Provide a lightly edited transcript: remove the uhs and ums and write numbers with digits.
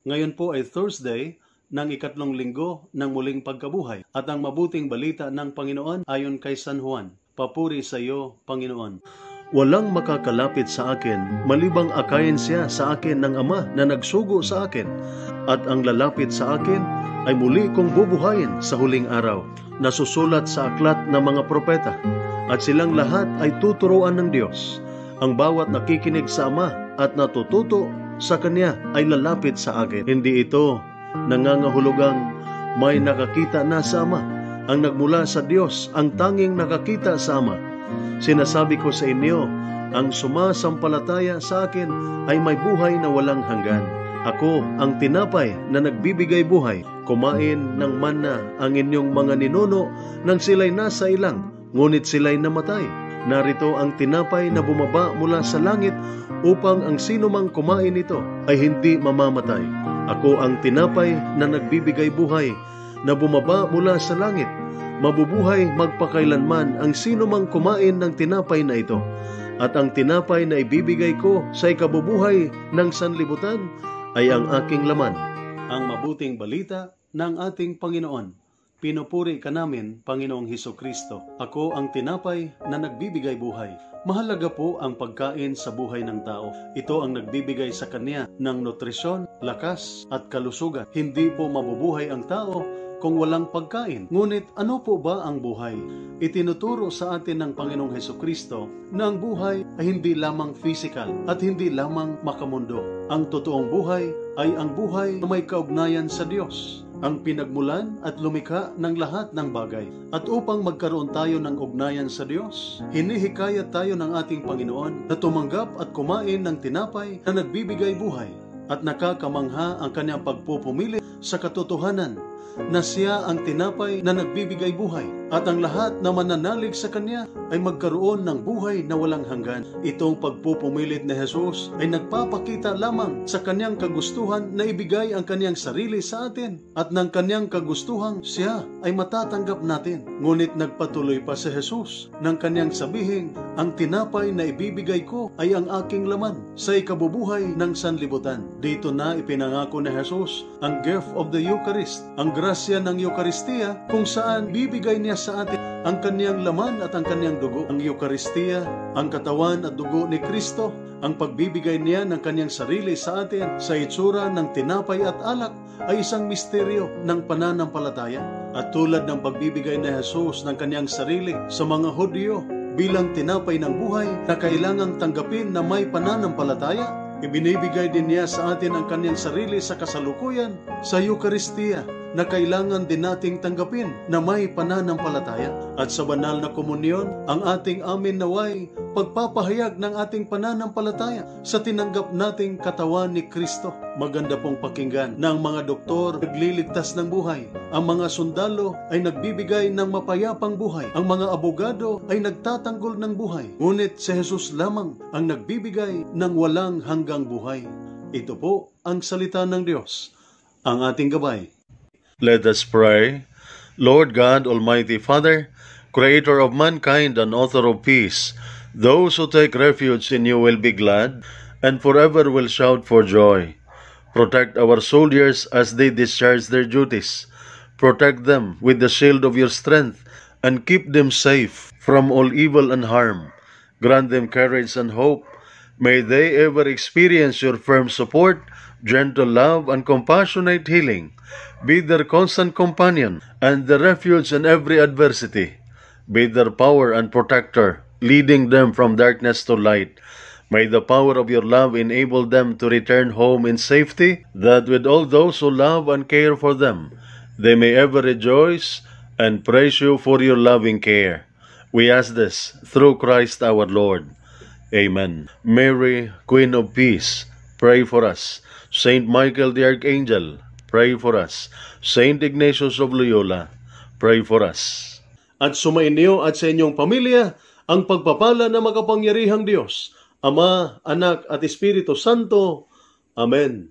Ngayon po ay Thursday ng ikatlong linggo ng muling pagkabuhay at ang mabuting balita ng Panginoon ayon kay San Juan. Papuri sa iyo, Panginoon. Walang makakalapit sa akin malibang akayin siya sa akin ng Ama na nagsugo sa akin, at ang lalapit sa akin ay muli kong bubuhayin sa huling araw. Nasusulat sa aklat ng mga propeta, at silang lahat ay tuturuan ng Diyos. Ang bawat nakikinig sa Ama at natututo sa Kanya ay lalapit sa akin. Hindi ito nangangahulugang may nakakita na sa Ama. Ang nagmula sa Diyos ang tanging nakakita sa Ama. Sinasabi ko sa inyo, ang sumasampalataya sa akin ay may buhay na walang hanggan. Ako ang tinapay na nagbibigay buhay. Kumain ng manna ang inyong mga ninuno nang sila'y nasa ilang, ngunit sila'y namatay. Narito ang tinapay na bumaba mula sa langit upang ang sino mang kumain nito ay hindi mamamatay. Ako ang tinapay na nagbibigay buhay na bumaba mula sa langit. Mabubuhay magpakailanman ang sino mang kumain ng tinapay na ito. At ang tinapay na ibibigay ko sa ikabubuhay ng sanlibutan ay ang aking laman. Ang mabuting balita ng ating Panginoon. Pinupuri ka namin, Panginoong Hesukristo. Ako ang tinapay na nagbibigay buhay. Mahalaga po ang pagkain sa buhay ng tao. Ito ang nagbibigay sa kanya ng nutrisyon, lakas at kalusugan. Hindi po mabubuhay ang tao kung walang pagkain. Ngunit ano po ba ang buhay? Itinuturo sa atin ng Panginoong Hesukristo na ang buhay ay hindi lamang physical at hindi lamang makamundo. Ang totoong buhay ay ang buhay na may kaugnayan sa Diyos, ang pinagmulan at lumikha ng lahat ng bagay. At upang magkaroon tayo ng ugnayan sa Diyos, hinihikayat tayo ng ating Panginoon na tumanggap at kumain ng tinapay na nagbibigay buhay, at nakakamangha ang kanyang pagpupumili sa katotohanan na siya ang tinapay na nagbibigay buhay, at ang lahat na mananalig sa kanya ay magkaroon ng buhay na walang hanggan. Itong pagpupumilit ni Jesus ay nagpapakita lamang sa kanyang kagustuhan na ibigay ang kanyang sarili sa atin, at ng kanyang kagustuhan siya ay matatanggap natin. Ngunit nagpatuloy pa si Jesus ng kanyang sabihin, ang tinapay na ibibigay ko ay ang aking laman sa ikabubuhay ng sanlibutan. Dito na ipinangako ni Jesus ang gift of the Eucharist, ang grasya ng Eucharistia, kung saan bibigay niya sa atin ang kanyang laman at ang kanyang dugo. Ang Eucharistia, ang katawan at dugo ni Kristo, ang pagbibigay niya ng kanyang sarili sa atin sa itsura ng tinapay at alak ay isang misteryo ng pananampalataya. At tulad ng pagbibigay ni Jesus ng kanyang sarili sa mga Hudyo bilang tinapay ng buhay na kailangang tanggapin na may pananampalataya, ibinibigay din niya sa atin ang kanyang sarili sa kasalukuyan sa Eucharistia na kailangan din nating tanggapin na may pananampalataya. At sa banal na komunyon, ang ating amin naway pagpapahayag ng ating pananampalataya sa tinanggap nating katawan ni Kristo. Maganda pong pakinggan na ang mga doktor nagliligtas ng buhay, ang mga sundalo ay nagbibigay ng mapayapang buhay, ang mga abogado ay nagtatanggol ng buhay. Ngunit si Jesus lamang ang nagbibigay ng walang hanggang buhay. Ito po ang salita ng Diyos, ang ating gabay. Let us pray. Lord God, Almighty Father, Creator of mankind and author of peace, those who take refuge in you will be glad and forever will shout for joy. Protect our soldiers as they discharge their duties. Protect them with the shield of your strength and keep them safe from all evil and harm. Grant them courage and hope. May they ever experience your firm support, gentle love, and compassionate healing. Be their constant companion and the refuge in every adversity. Be their power and protector, leading them from darkness to light. May the power of your love enable them to return home in safety, that with all those who love and care for them, they may ever rejoice and praise you for your loving care. We ask this through Christ our Lord. Amen. Mary, Queen of Peace, pray for us. Saint Michael the Archangel, pray for us. Saint Ignatius of Loyola, pray for us. At sumainyo at sa inyong pamilya ang pagpapala ng makapangyarihang Diyos, Ama, Anak at Espiritu Santo. Amen.